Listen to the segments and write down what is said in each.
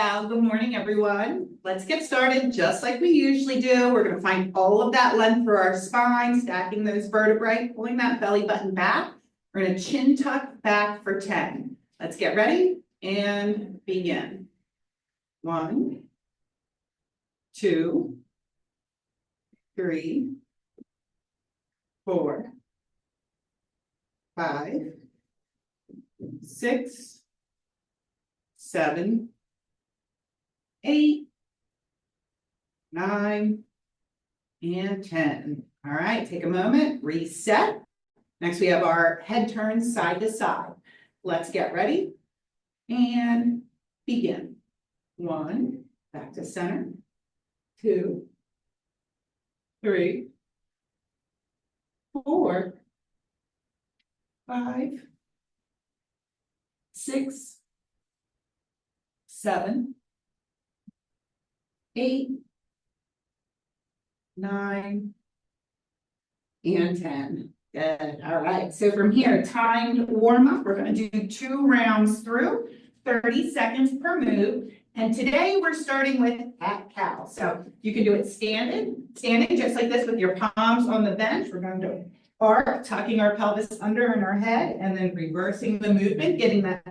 Well, good morning, everyone. Let's get started just like we usually do. We're going to find all of that length for our spine, stacking those vertebrae, pulling that belly button back. We're going to chin tuck back for 10. Let's get ready and begin. 1, 2, 3, 4, 5, 6, 7, 8, 9, and 10. All right, take a moment, reset. Next, we have our head turns side to side. Let's get ready and begin. 1, back to center. 2, 3, 4, 5, 6, 7, 8, 9, and 10. Good. All right. So from here, timed warm up. We're going to do 2 rounds through, 30 seconds per move. And today we're starting with cat-cow. So you can do it standing just like this with your palms on the bench. We're going to arc, tucking our pelvis under in our head, and then reversing the movement, getting that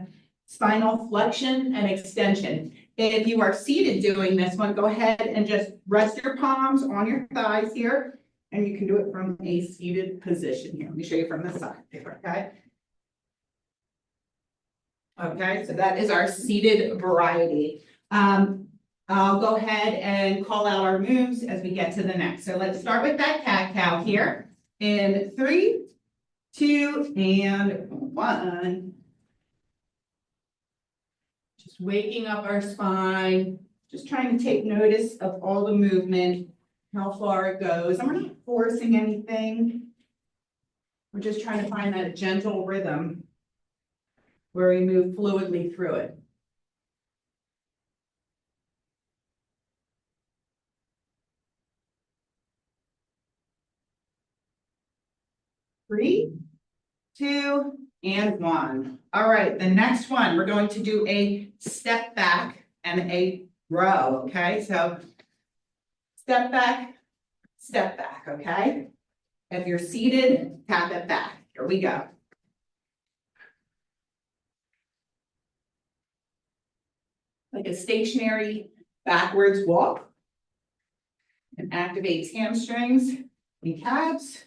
spinal flexion and extension. If you are seated doing this one, go ahead and just rest your palms on your thighs here. And you can do it from a seated position here. Let me show you from the side here, okay? Okay, so that is our seated variety. I'll go ahead and call out our moves as we get to the next. So let's start with that cat-cow here. In 3, 2, and 1. Just waking up our spine, just trying to take notice of all the movement, how far it goes. And we're not forcing anything. We're just trying to find that gentle rhythm where we move fluidly through it. 3, 2, and 1. All right, the next one, we're going to do a step back and a row, okay? So step back, okay? If you're seated, tap it back. Here we go. Like a stationary backwards walk. It activates hamstrings and calves.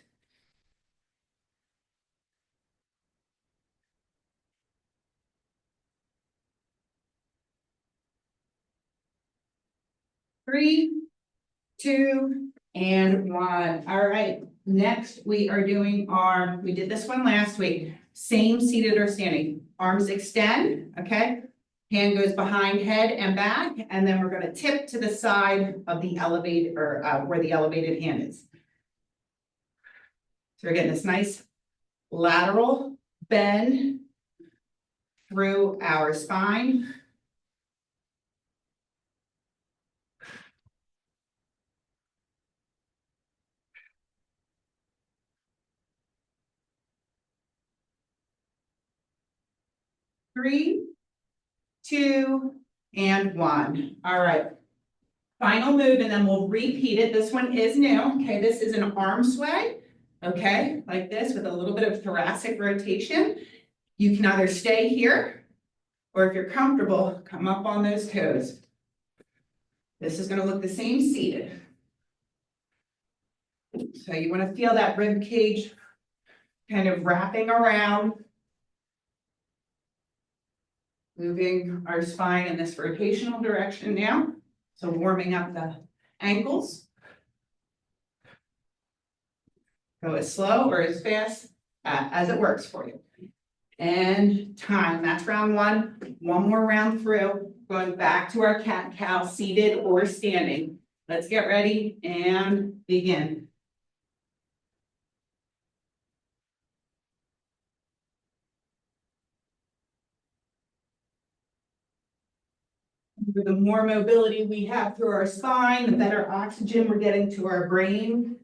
Three, 2, and 1. All right, next we are doing we did this one last week. Same seated or standing. Arms extend, okay? Hand goes behind head and back, and then we're going to tip to the side of the elevated, or where the elevated hand is. So we're getting this nice lateral bend through our spine. Three, 2, and 1. All right. Final move, and then we'll repeat it. This one is new. Okay, this is an arm sway. Okay, like this with a little bit of thoracic rotation. You can either stay here, or if you're comfortable, come up on those toes. This is going to look the same seated. So you want to feel that rib cage kind of wrapping around. Moving our spine in this rotational direction now. So warming up the ankles. Go as slow or as fast as it works for you. And time, that's round 1. One more round through. Going back to our cat-cow, seated or standing. Let's get ready and begin. The more mobility we have through our spine, the better oxygen we're getting to our brain.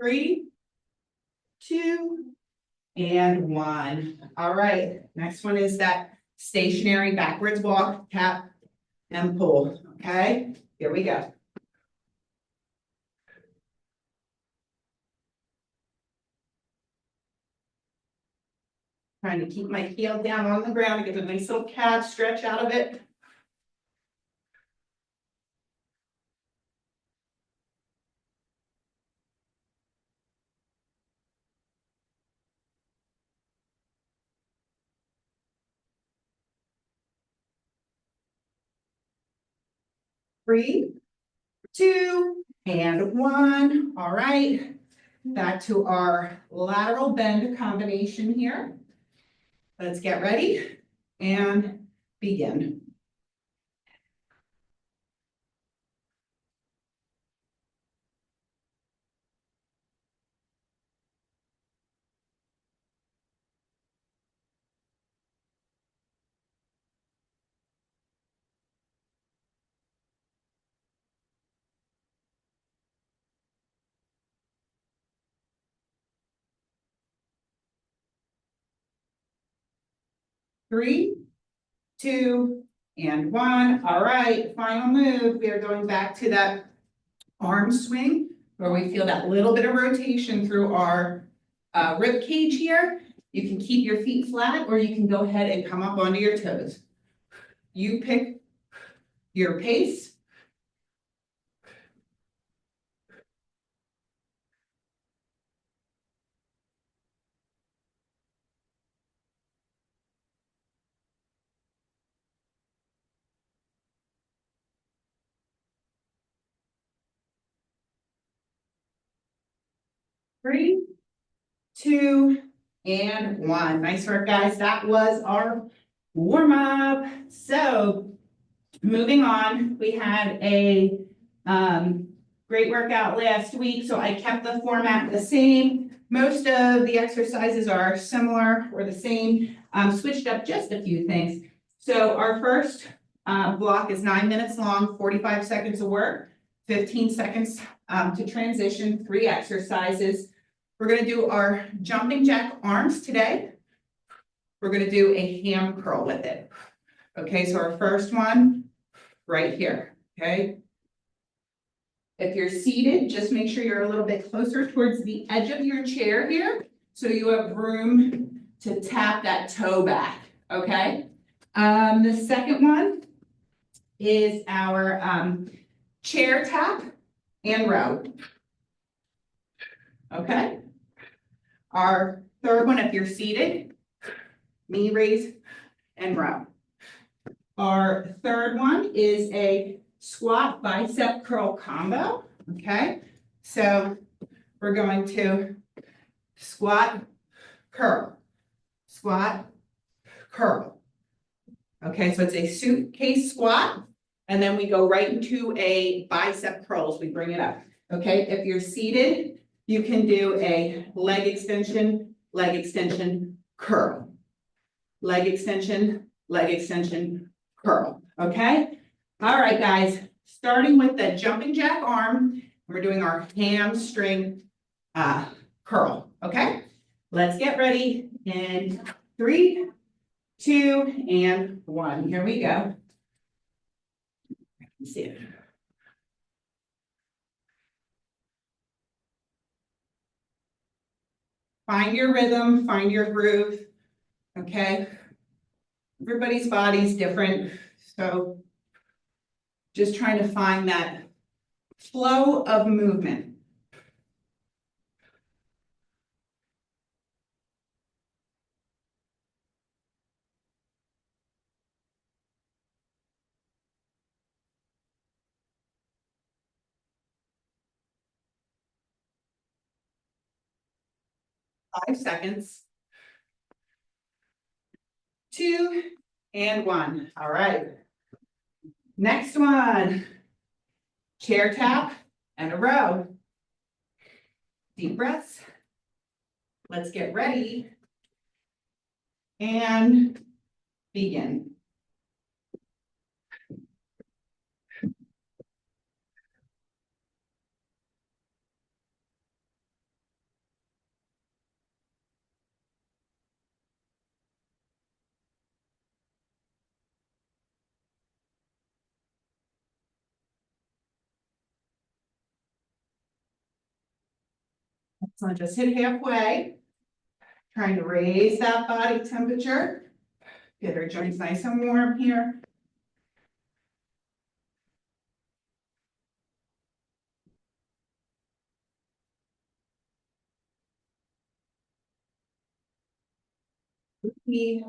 3, 2, and 1. All right, next one is that stationary backwards walk, tap, and pull. Okay, here we go. Trying to keep my heel down on the ground to get a nice little calf stretch out of it. 3, 2, and 1. All right, back to our lateral bend combination here. Let's get ready and begin. 3, 2, and 1. All right, final move. We are going back to that arm swing where we feel that little bit of rotation through our rib cage here. You can keep your feet flat or you can go ahead and come up onto your toes. You pick your pace. 3, 2, and 1. Nice work, guys. That was our warm up. So moving on, we had a great workout last week, so I kept the format the same. Most of the exercises are similar or the same, switched up just a few things. So our first block is 9 minutes long, 45 seconds of work, 15 seconds to transition, 3 exercises. We're gonna do our jumping jack arms today. We're gonna do a ham curl with it. Okay, so our first one, right here, okay? If you're seated, just make sure you're a little bit closer towards the edge of your chair here, so you have room to tap that toe back, okay? The second one is our chair tap and row. Okay? Our third one, if you're seated, knee raise and row. Our third one is a squat bicep curl combo, okay? So we're going to squat, curl, squat, curl. Okay, so it's a suitcase squat, and then we go right into a bicep curls. We bring it up. Okay, if you're seated, you can do a leg extension, curl. Leg extension, curl. Okay? All right, guys. Starting with the jumping jack arm, we're doing our hamstring curl. Okay? Let's get ready in 3, 2, and 1. Here we go. Let's see it. Find your rhythm, find your groove. Okay? Everybody's body's different, so just trying to find that flow of movement. Five seconds. 2 and 1. All right. Next one. Chair tap and a row. Deep breaths. Let's get ready and begin. So just hit halfway. Trying to raise that body temperature. Get our joints nice and warm here. Three,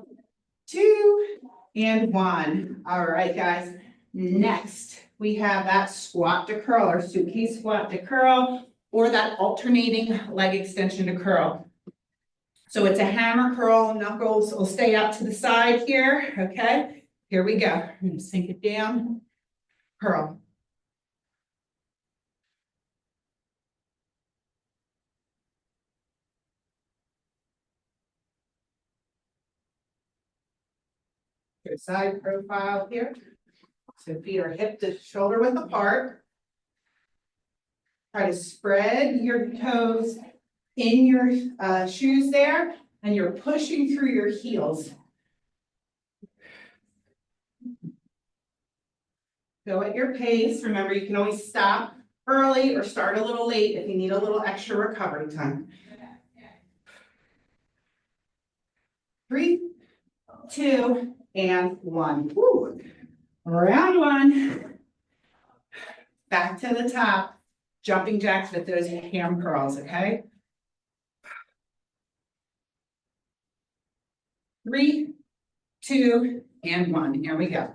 two, and one. All right, guys. Next, we have that squat to curl or suitcase squat to curl or that alternating leg extension to curl. So it's a hammer curl, knuckles will stay out to the side here, okay? Here we go. I'm gonna sink it down, curl. Good side profile here. So feet are hip to shoulder width apart. Try to spread your toes in your shoes there, and you're pushing through your heels. Go at your pace. Remember, you can always stop early or start a little late if you need a little extra recovery time. 3, 2, and 1. Woo. Round 1. Back to the top. Jumping jacks with those ham curls, okay? 3, 2, and 1. Here we go.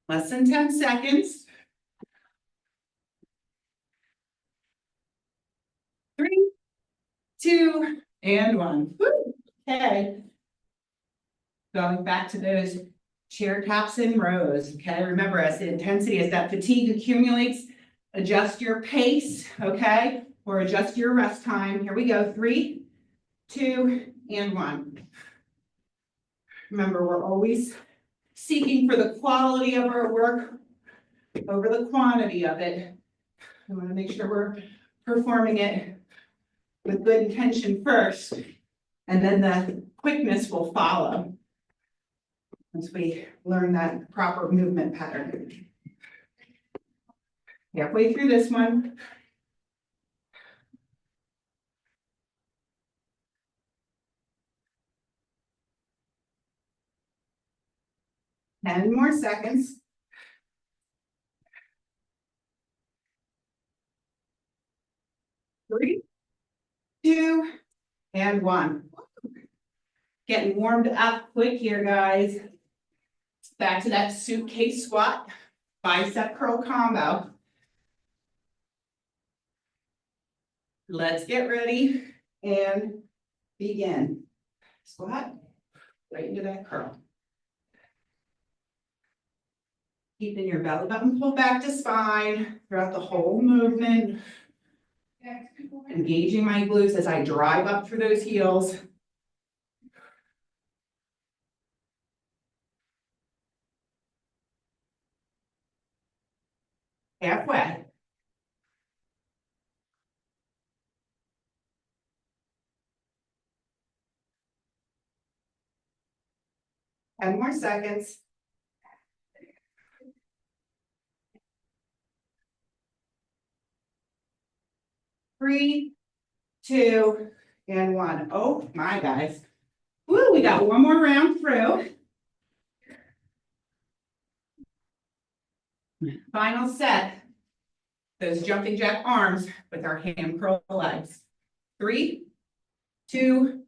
Less than 10 seconds. 3, 2, and 1. Woo. Okay. Going back to those chair taps in rows, okay? Remember, as the intensity, as that fatigue accumulates, adjust your pace, okay? Or adjust your rest time. Here we go. 3, 2, and 1. Remember, we're always seeking for the quality of our work over the quantity of it. We want to make sure we're performing it with good intention first, and then the quickness will follow once we learn that proper movement pattern. Halfway through this one. Ten more seconds. 3, 2, and 1. Getting warmed up quick here, guys. Back to that suitcase squat, bicep curl combo. Let's get ready and begin. Squat, right into that curl. Keeping your belly button pulled back to spine throughout the whole movement. Engaging my glutes as I drive up through those heels. Halfway. 10 more seconds. 3, 2, and 1. Oh my, guys. Woo, we got one more round through. Final set. Those jumping jack arms with our ham curl legs. 3, 2,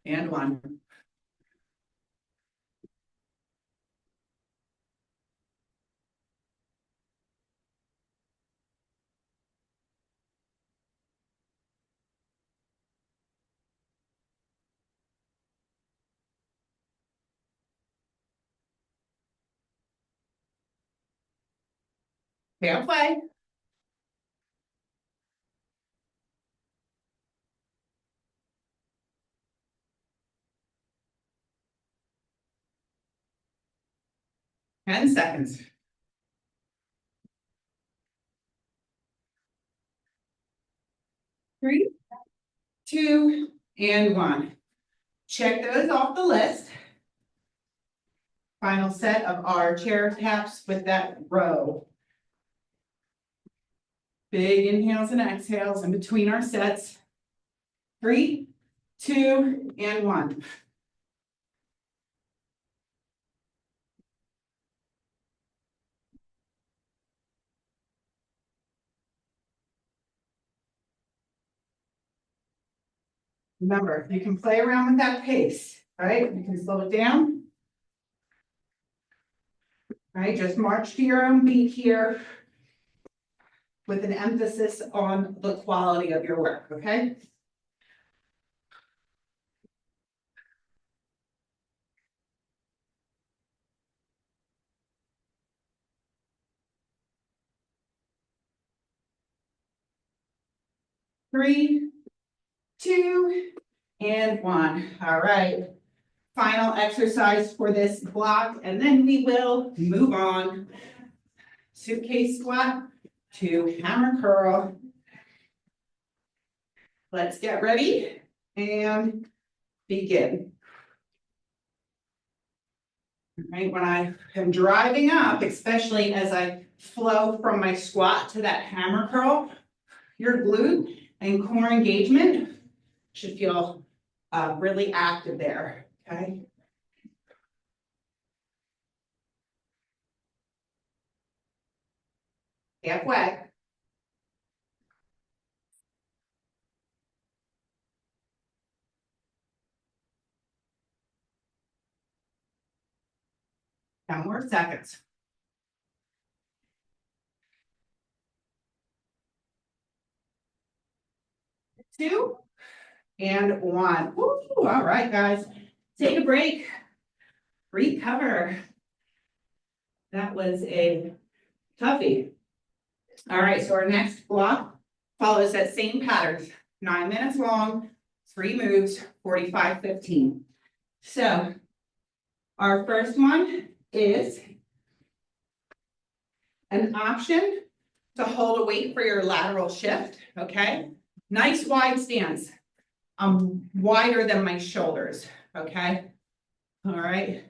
and 1. Halfway. Ten seconds. 3, 2, and 1. Check those off the list. Final set of our chair taps with that row. Big inhales and exhales in between our sets. 3, 2, and 1. Remember, you can play around with that pace, right? You can slow it down. Right, just march to your own beat here with an emphasis on the quality of your work, okay? Three, 2, and 1. All right. Final exercise for this block, and then we will move on. Suitcase squat to hammer curl. Let's get ready and begin. All right, when I am driving up, especially as I flow from my squat to that hammer curl, your glute and core engagement should feel really active there, okay? Halfway. Ten more seconds. 2, and 1. Woo, all right, guys. Take a break. Recover. That was a toughie. All right, so our next block follows that same pattern. 9 minutes long, 3 moves, 45, 15. So our first one is an option to hold a weight for your lateral shift, okay? Nice wide stance. I'm wider than my shoulders, okay? All right.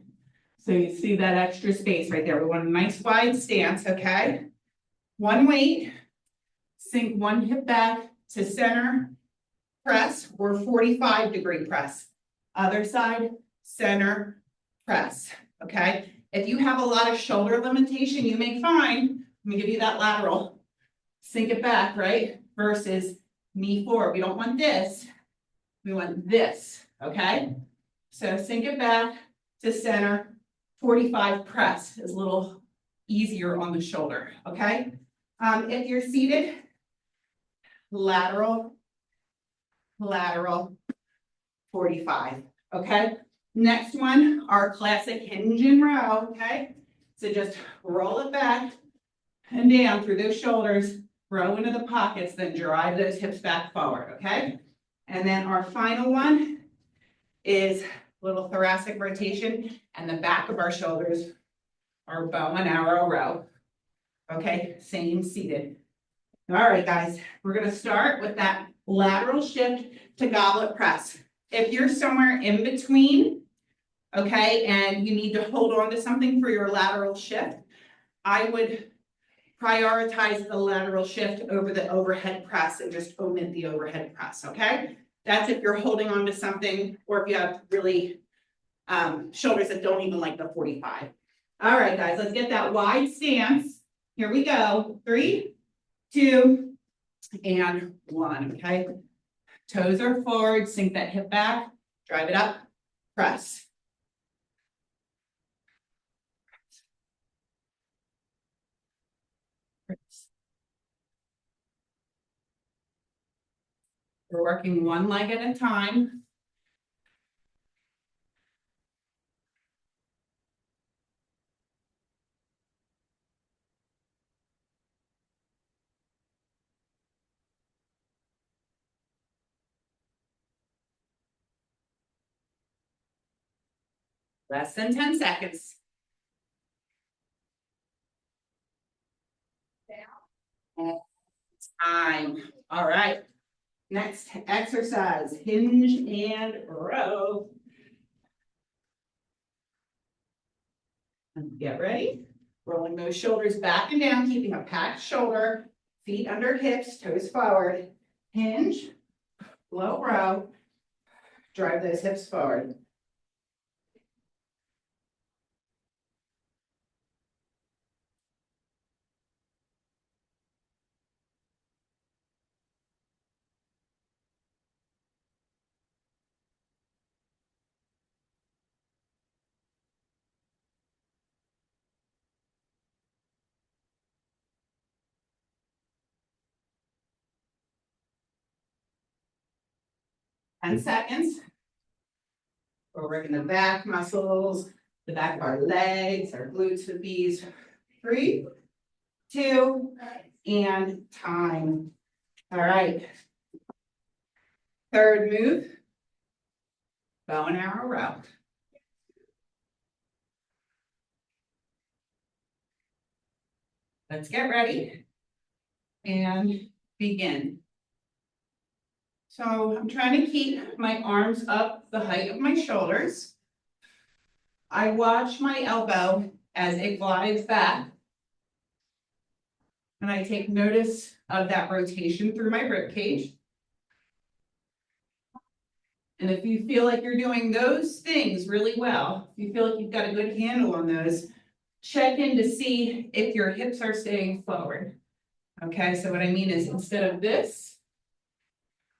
So you see that extra space right there. We want a nice wide stance, okay? One weight, sink one hip back to center, press, or 45-degree press. Other side, center, press, okay? If you have a lot of shoulder limitation, you may find, let me give you that lateral, sink it back, right? Versus knee forward. We don't want this, we want this, okay? So sink it back to center, 45 press is a little easier on the shoulder, okay? If you're seated, lateral, lateral, 45, okay? Next one, our classic hinge and row, okay? So just roll it back and down through those shoulders, row into the pockets, then drive those hips back forward, okay? And then our final one is a little thoracic rotation and the back of our shoulders are bow and arrow row. Okay, same seated. All right, guys, we're gonna start with that lateral shift to goblet press. If you're somewhere in between, okay, and you need to hold on to something for your lateral shift, I would prioritize the lateral shift over the overhead press and just omit the overhead press, okay? That's if you're holding on to something or if you have really shoulders that don't even like the 45. All right, guys, let's get that wide stance. Here we go. 3, 2, and 1, okay? Toes are forward, sink that hip back, drive it up, press. We're working one leg at a time. Less than 10 seconds. And time. All right. Next exercise, hinge and row. And get ready. Rolling those shoulders back and down, keeping a packed shoulder, feet under hips, toes forward. Hinge, low row, drive those hips forward. And seconds. We're working the back muscles, the back of our legs, our glutes with these. 3, 2, and time. All right. Third move, bow and arrow row. Let's get ready and begin. So I'm trying to keep my arms up the height of my shoulders. I watch my elbow as it glides back. And I take notice of that rotation through my rib cage. And if you feel like you're doing those things really well, if you feel like you've got a good handle on those, check in to see if your hips are staying forward. Okay, so what I mean is instead of this,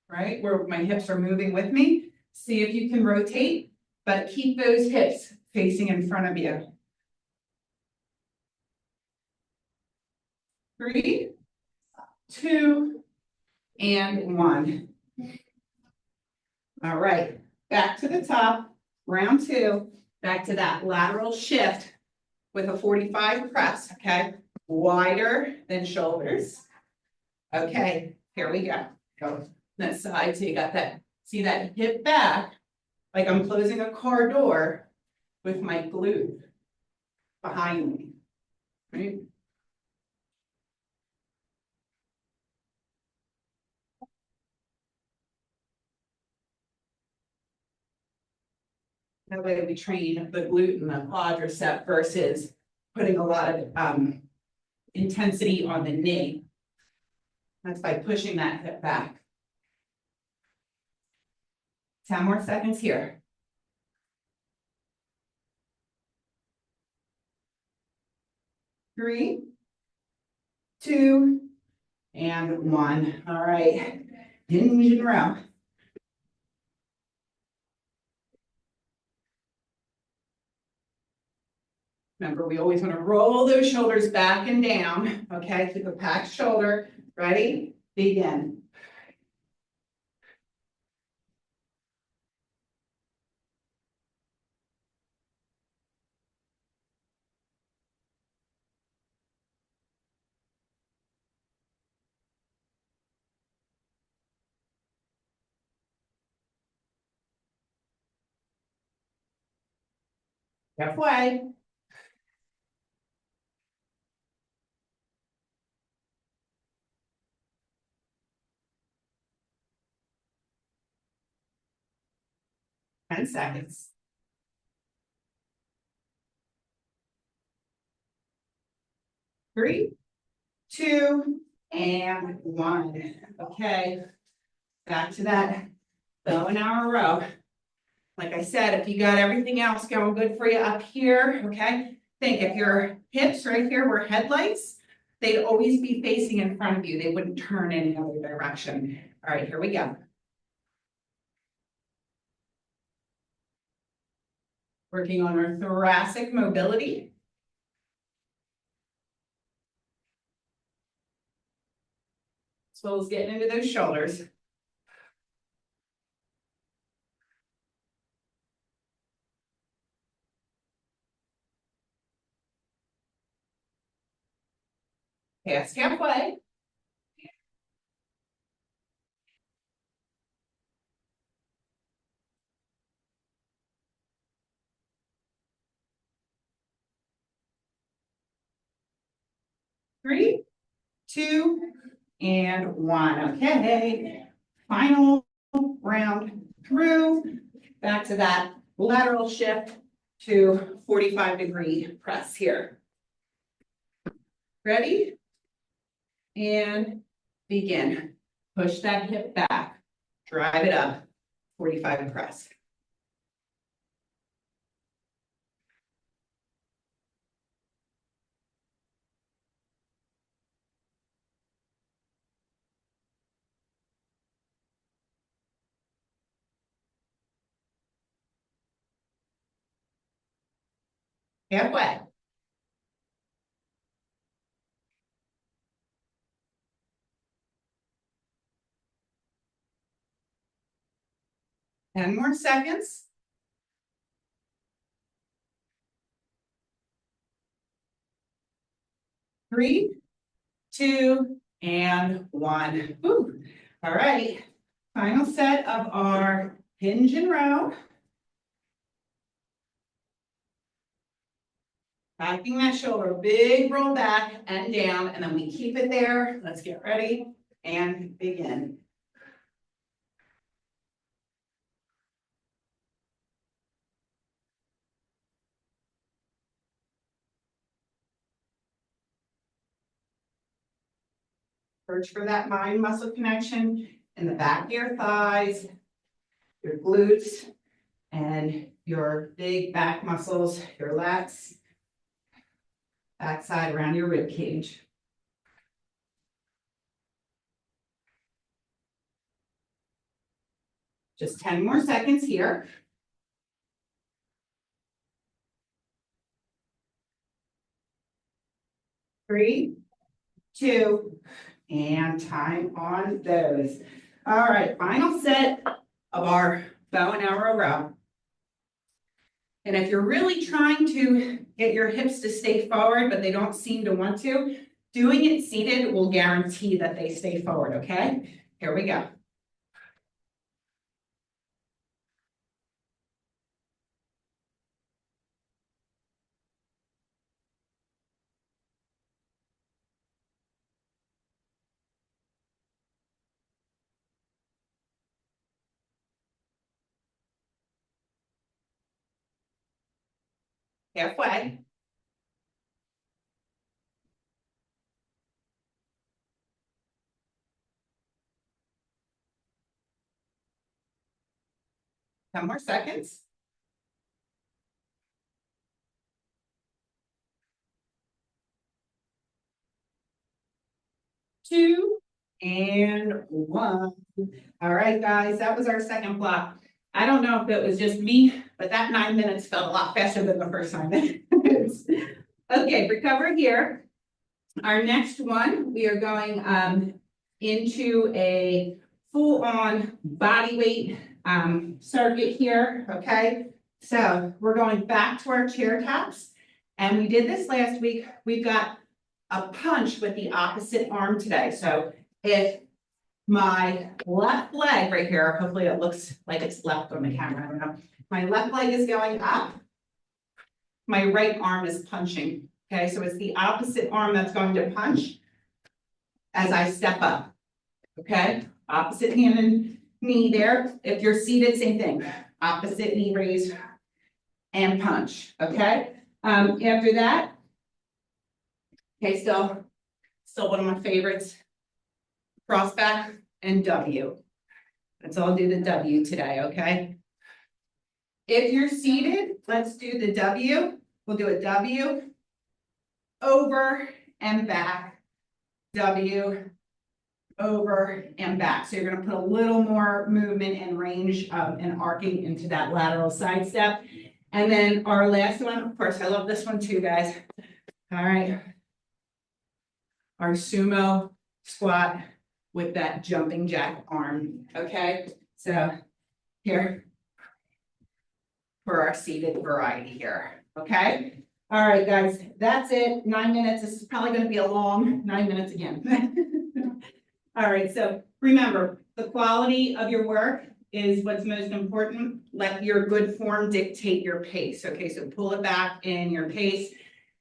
right, where my hips are moving with me, see if you can rotate, but keep those hips facing in front of you. 3, 2, and 1. All right, back to the top, round 2, back to that lateral shift with a 45 press, okay? Wider than shoulders. Okay, here we go. Go that side, so you got that, see that hip back, like I'm closing a car door with my glute behind me, right? That way we train the glute and the quadricep versus putting a lot of intensity on the knee. That's by pushing that hip back. 10 more seconds here. 3, 2, and 1. All right, hinge and row. Remember, we always want to roll those shoulders back and down. Okay, keep a packed shoulder. Ready? Begin. Halfway. Ten seconds. 3, 2, and 1. Okay, back to that bow and arrow row. Like I said, if you got everything else going good for you up here, okay, think if your hips right here were headlights, they'd always be facing in front of you. They wouldn't turn any other direction. All right, here we go. Working on our thoracic mobility. As well as getting into those shoulders. Past halfway. 3, 2, and 1. Okay, final round through. Back to that lateral shift to 45-degree press here. Ready? And begin. Push that hip back. Drive it up. 45 press. Halfway. Ten more seconds. 3, 2, and 1. Woo. All right. Final set of our hinge and row. Backing that shoulder, big roll back and down, and then we keep it there. Let's get ready and begin. Search for that mind muscle connection in the back of your thighs, your glutes, and your big back muscles, your lats, backside around your rib cage. Just 10 more seconds here. 3, 2, and time on those. All right, final set of our bow and arrow row. And if you're really trying to get your hips to stay forward, but they don't seem to want to, doing it seated will guarantee that they stay forward, okay? Here we go. Halfway. Ten more seconds. 2, and 1. All right, guys, that was our second block. I don't know if it was just me, but that 9 minutes felt a lot faster than the first 9 minutes. Okay, recover here. Our next one, we are going into a full-on body weight circuit here, okay? So we're going back to our chair taps, and we did this last week. We've got a punch with the opposite arm today. So if my left leg right here, hopefully it looks like it's left on the camera, I don't know. My left leg is going up, my right arm is punching. Okay, so it's the opposite arm that's going to punch as I step up. Okay, opposite hand and knee there. If you're seated, same thing. Opposite knee raise and punch. Okay, after that, okay, still one of my favorites. Cross back and W. Let's all do the W today, okay? If you're seated, let's do the W. We'll do a W, over and back, W, over and back. So you're gonna put a little more movement and range and arcing into that lateral side step. And then our last one, of course, I love this one too, guys. All right. Our sumo squat with that jumping jack arm, okay? So here for our seated variety here, okay? All right, guys, that's it. 9 minutes. This is probably going to be a long 9 minutes again. All right, so remember, the quality of your work is what's most important. Let your good form dictate your pace, okay? So pull it back in your pace.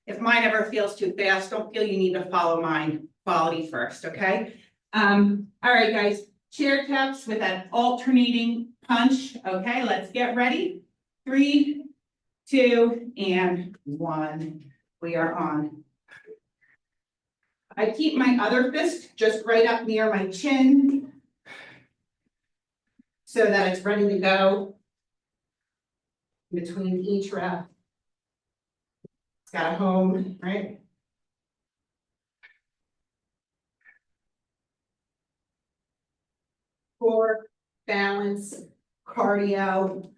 If mine ever feels too fast, don't feel you need to follow mine quality first, okay? All right, guys, chair taps with that alternating punch. Okay, let's get ready. 3, 2, and 1. We are on. I keep my other fist just right up near my chin so that it's ready to go between each rep. It's got a home, right? Core, balance, cardio,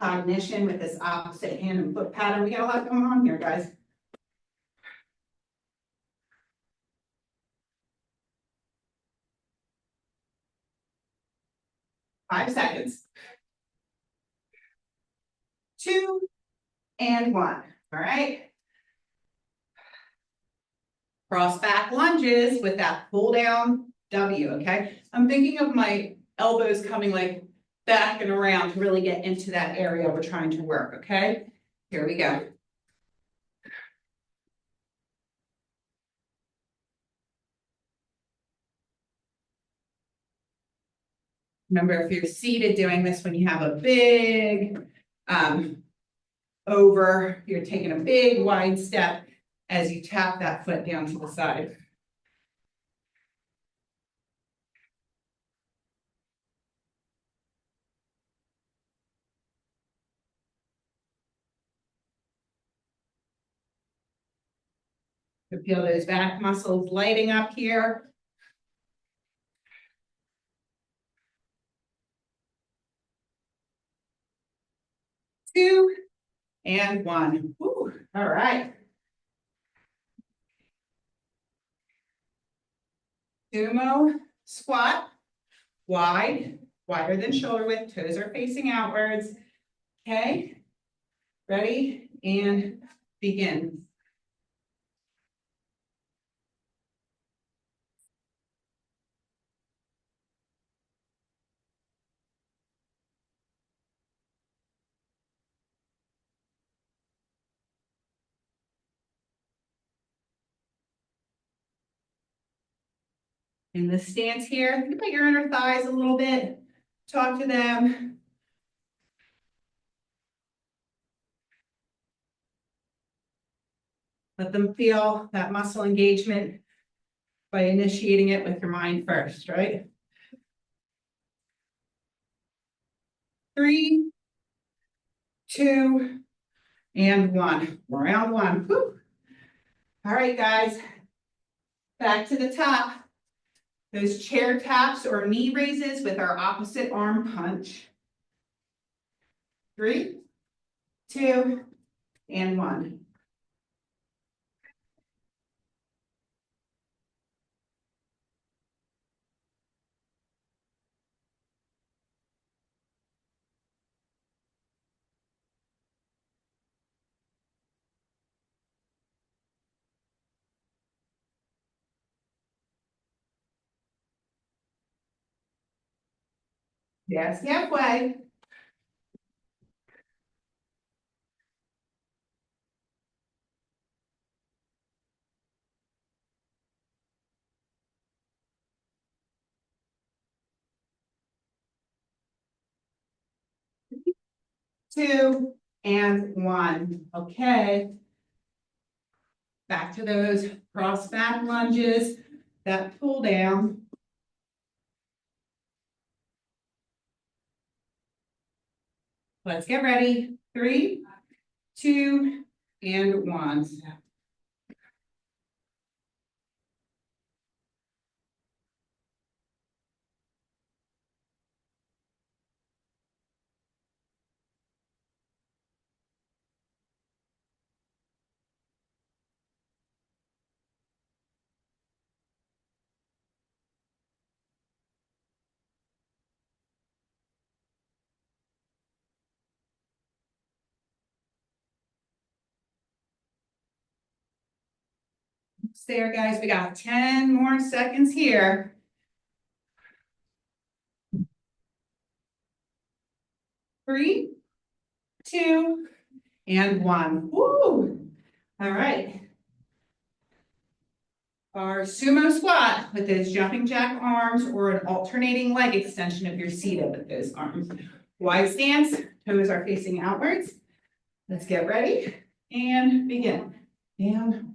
cognition with this opposite hand and foot pattern. We got a lot going on here, guys. Five seconds. 2, and 1. All right. Cross back lunges with that pull down W, okay? I'm thinking of my elbows coming like back and around to really get into that area we're trying to work, okay? Here we go. Remember, if you're seated doing this when you have a big over, you're taking a big wide step as you tap that foot down to the side. You feel those back muscles lighting up here. 2, and 1. Woo. All right. Sumo squat, wide, wider than shoulder width, toes are facing outwards. Okay, ready, and begin. In this stance here, think about your inner thighs a little bit. Talk to them. Let them feel that muscle engagement by initiating it with your mind first, right? 3, 2, and 1. Round 1. Woo. All right, guys. Back to the top. Those chair taps or knee raises with our opposite arm punch. 3, 2, and 1. Yes, halfway. 2, and 1. Okay. Back to those cross back lunges, that pull down. Let's get ready. 3, 2, and 1. Stay there, guys. We got 10 more seconds here. 3, 2, and 1. Woo! All right. Our sumo squat with those jumping jack arms or an alternating leg extension if you're seated with those arms. Wide stance, toes are facing outwards. Let's get ready and begin. Down.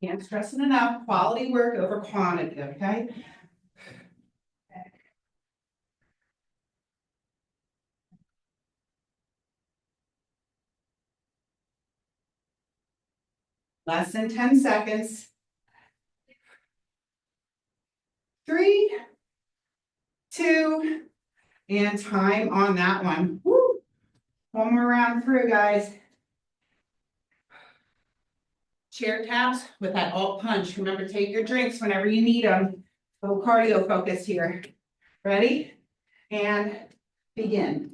Can't stress it enough, quality work over quantity, okay? Less than 10 seconds. 3, 2, and time on that one. Woo. One more round through, guys. Chair taps with that alt punch. Remember, take your drinks whenever you need them. A little cardio focus here. Ready? And begin.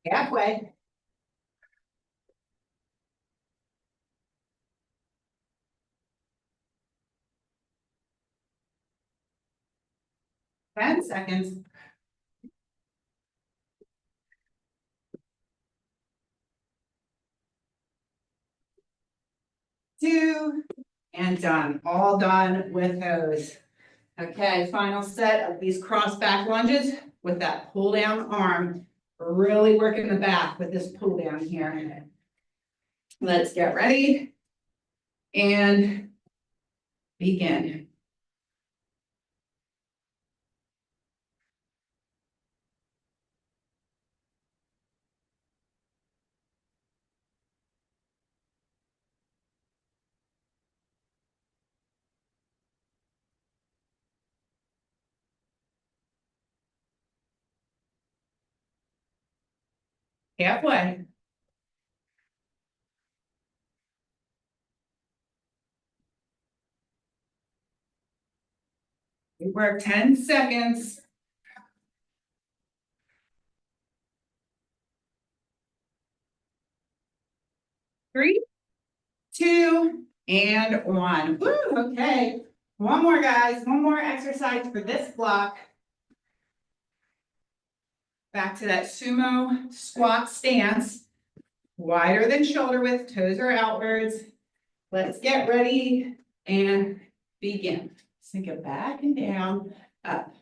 Halfway. 10 seconds. 2, and done. All done with those. Okay, final set of these cross back lunges with that pull down arm. Really working the back with this pull down here. Let's get ready and begin. Halfway. We work 10 seconds. 3, 2, and 1. Woo, okay. One more, guys. One more exercise for this block. Back to that sumo squat stance. Wider than shoulder width, toes are outwards. Let's get ready and begin. Sink it back and down, up.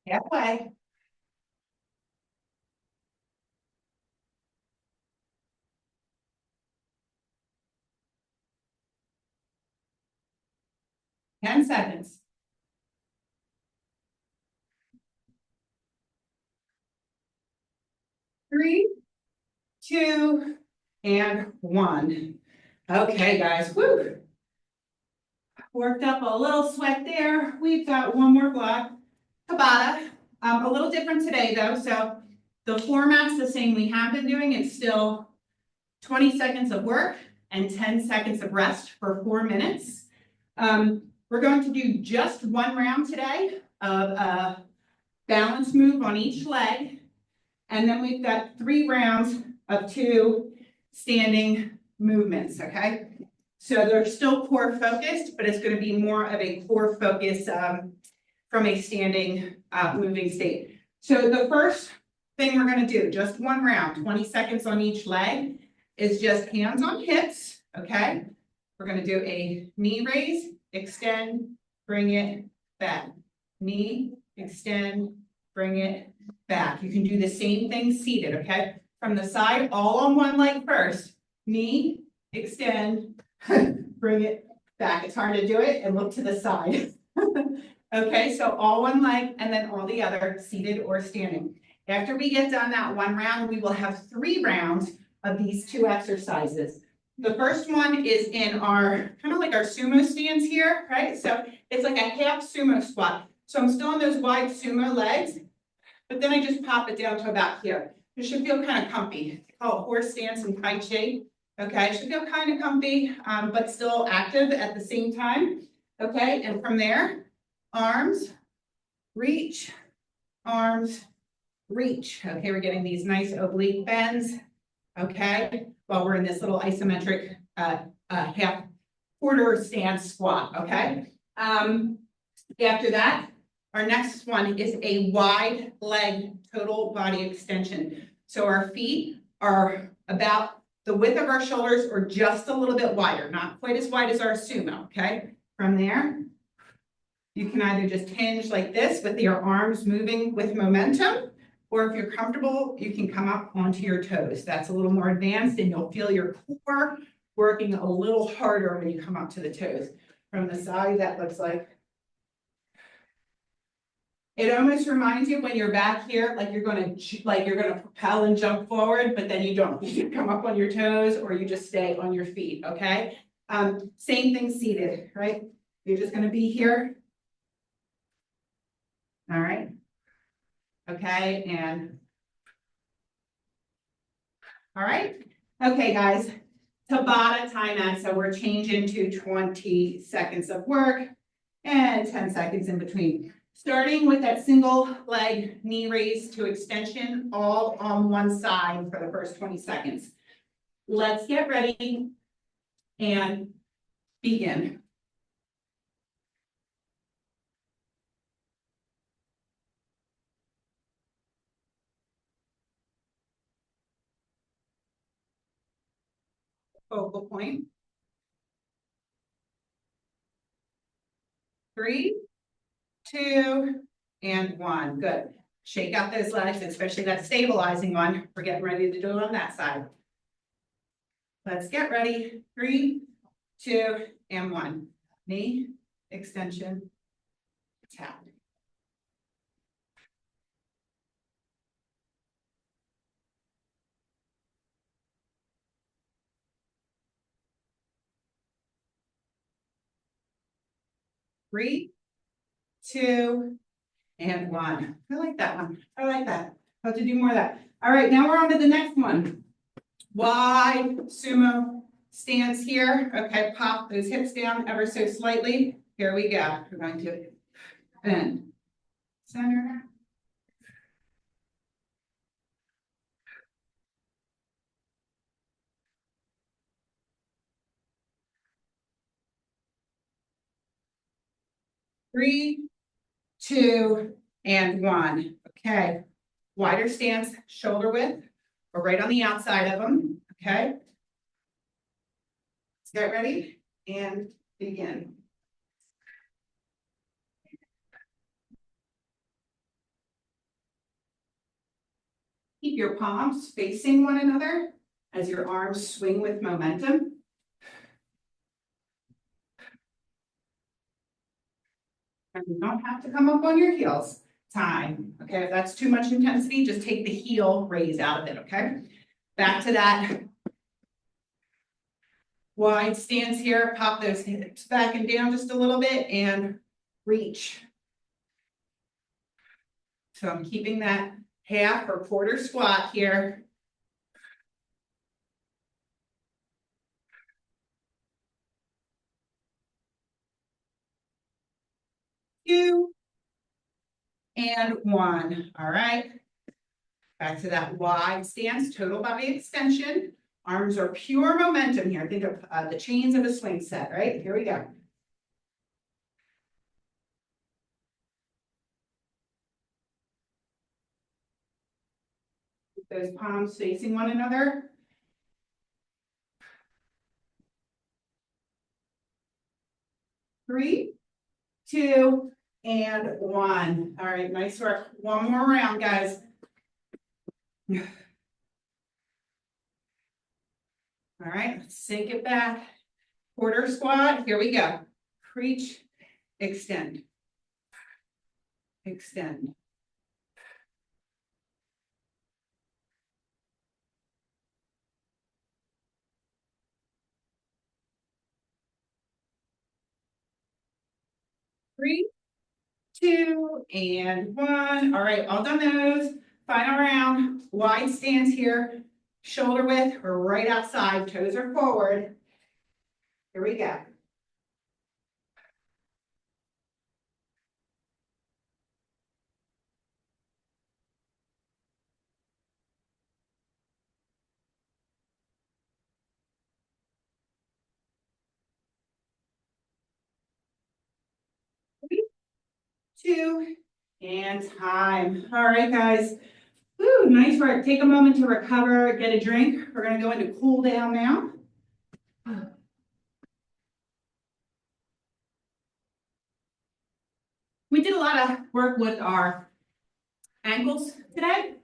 Halfway. Ten seconds. 3, 2, and 1. Okay, guys, woo. Worked up a little sweat there. We've got one more block. Tabata. A little different today though, so the format's the same we have been doing. It's still 20 seconds of work and 10 seconds of rest for 4 minutes. We're going to do just one round today of a balance move on each leg. And then we've got 3 rounds of 2 standing movements, okay? So they're still core focused, but it's going to be more of a core focus from a standing moving state. So the first thing we're going to do, just one round, 20 seconds on each leg, is just hands on hips, okay? We're going to do a knee raise, extend, bring it back. Knee, extend, bring it back. You can do the same thing seated, okay? From the side, all on one leg first. Knee, extend, bring it back. It's hard to do it and look to the side. Okay, so all one leg and then all the other, seated or standing. After we get done that one round, we will have 3 rounds of these 2 exercises. The first one is in our, kind of like our sumo stance here, right? So it's like a half sumo squat. So I'm still on those wide sumo legs, but then I just pop it down to about here. It should feel kind of comfy. It's called horse stance in Tai Chi. Okay, it should feel kind of comfy, but still active at the same time. Okay, and from there, arms, reach, arms, reach. Okay, we're getting these nice oblique bends. Okay, while we're in this little isometric half quarter stance squat. Okay, after that, our next one is a wide leg total body extension. So our feet are about the width of our shoulders or just a little bit wider, not quite as wide as our sumo. Okay, from there, you can either just hinge like this with your arms moving with momentum, or if you're comfortable, you can come up onto your toes. That's a little more advanced and you'll feel your core working a little harder when you come up to the toes. From the side, that looks like. It almost reminds you when you're back here, like you're gonna propel and jump forward, but then you don't. You come up on your toes or you just stay on your feet, okay? Same thing seated, right? You're just gonna be here. All right. Okay, and all right. Okay, guys, Tabata timeout. So we're changing to 20 seconds of work and 10 seconds in between. Starting with that single leg knee raise to extension, all on one side for the first 20 seconds. Let's get ready and begin. Focal point. 3, 2, and 1. Good. Shake out those legs, especially that stabilizing one. We're getting ready to do it on that side. Let's get ready. 3, 2, and 1. Knee, extension, tap. 3, 2, and 1. I like that one. I like that. Have to do more of that. All right, now we're on to the next one. Wide sumo stance here. Okay, pop those hips down ever so slightly. Here we go. We're going to bend, center. Three, 2, and 1. Okay, wider stance, shoulder width. We're right on the outside of them. Okay, let's get ready and begin. Keep your palms facing one another as your arms swing with momentum. And you don't have to come up on your heels. Time. Okay, if that's too much intensity, just take the heel raise out of it. Okay, back to that wide stance here. Pop those hips back and down just a little bit and reach. So I'm keeping that half or quarter squat here. 2, and 1. All right. Back to that wide stance, total body extension. Arms are pure momentum here. Think of the chains of a swing set, right? Here we go. Keep those palms facing one another. 3, 2, and 1. All right, nice work. One more round, guys. All right, let's take it back. Quarter squat, here we go. Reach, extend. Extend. Three, two, and one. All right, all done those. Final round, wide stance here. Shoulder width, we're right outside, toes are forward. Here we go. 2, and time. All right, guys. Woo, nice work. Take a moment to recover, get a drink. We're gonna go into cool down now. We did a lot of work with our ankles today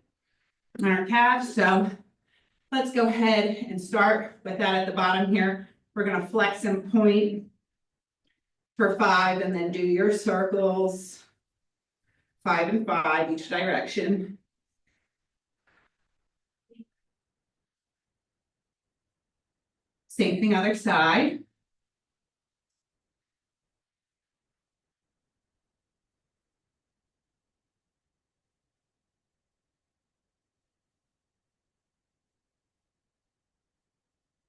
and our calves, so let's go ahead and start with that at the bottom here. We're gonna flex and point for 5 and then do your circles, 5 and 5 each direction. Same thing other side.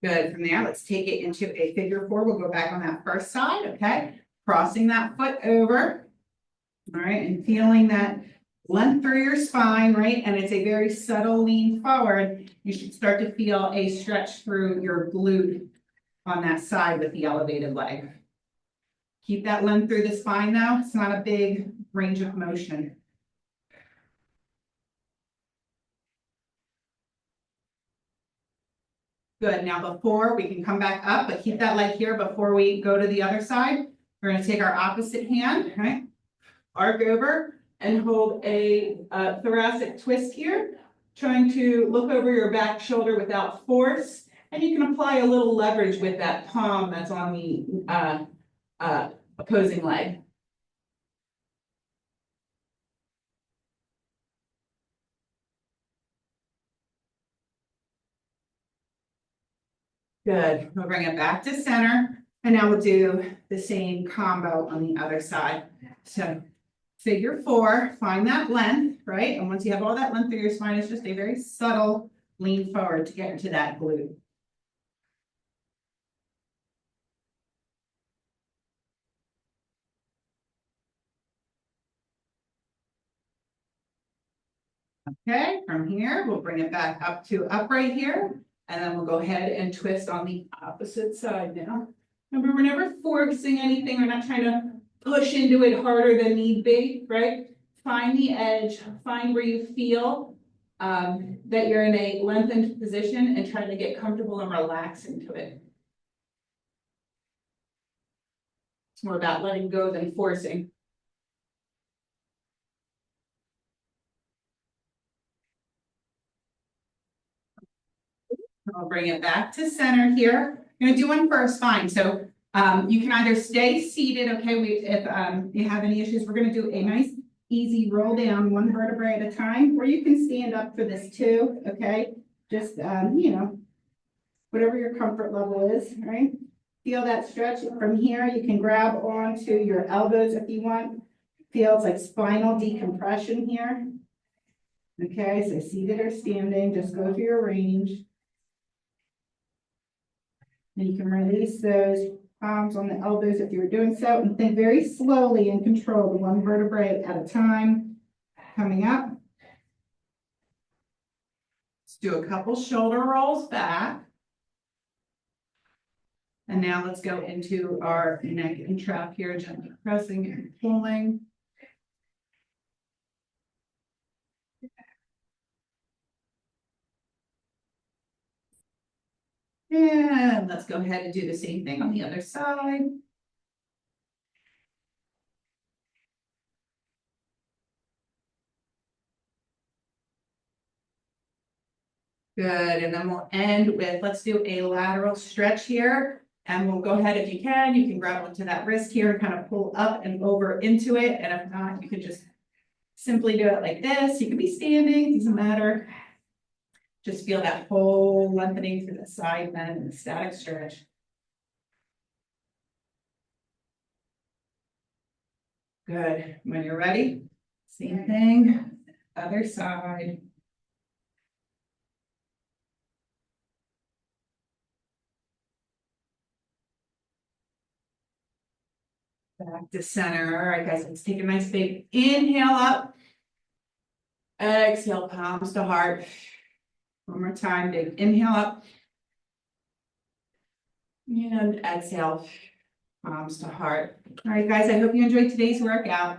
Good, from there, let's take it into a figure 4. We'll go back on that first side, okay? Crossing that foot over, all right, and feeling that length through your spine, right? And it's a very subtle lean forward. You should start to feel a stretch through your glute on that side with the elevated leg. Keep that length through the spine though. It's not a big range of motion. Good, now before we can come back up, but keep that leg here before we go to the other side. We're gonna take our opposite hand, right? Arc over and hold a thoracic twist here. Trying to look over your back shoulder without force. And you can apply a little leverage with that palm that's on the opposing leg. Good, we'll bring it back to center. And now we'll do the same combo on the other side. So figure 4, find that length, right? And once you have all that length through your spine, it's just a very subtle lean forward to get into that glute. Okay, from here, we'll bring it back up to upright here, and then we'll go ahead and twist on the opposite side now. Remember, we're never forcing anything. We're not trying to push into it harder than need be, right? Find the edge, find where you feel that you're in a lengthened position and try to get comfortable and relax into it. It's more about letting go than forcing. I'll bring it back to center here. I'm gonna do one first, fine. So you can either stay seated, okay, if you have any issues, we're gonna do a nice easy roll down 1 vertebrae at a time, or you can stand up for this too, okay? Just, you know, whatever your comfort level is, right? Feel that stretch from here. You can grab onto your elbows if you want. Feels like spinal decompression here. Okay, so seated or standing, just go through your range. And you can release those palms on the elbows if you were doing so, and think very slowly and control the 1 vertebrae at a time. Coming up. Let's do a couple shoulder rolls back. And now let's go into our neck and trap here, gently pressing and pulling. And let's go ahead and do the same thing on the other side. Good, and then we'll end with, let's do a lateral stretch here. And we'll go ahead if you can grab onto that wrist here and kind of pull up and over into it. And if not, you can just simply do it like this. You can be standing, doesn't matter. Just feel that whole lengthening through the side bend and the static stretch. Good, when you're ready, same thing, other side. Back to center. All right, guys, let's take a nice big inhale up. Exhale, palms to heart. One more time, big inhale up. And exhale, palms to heart. All right, guys, I hope you enjoyed today's workout.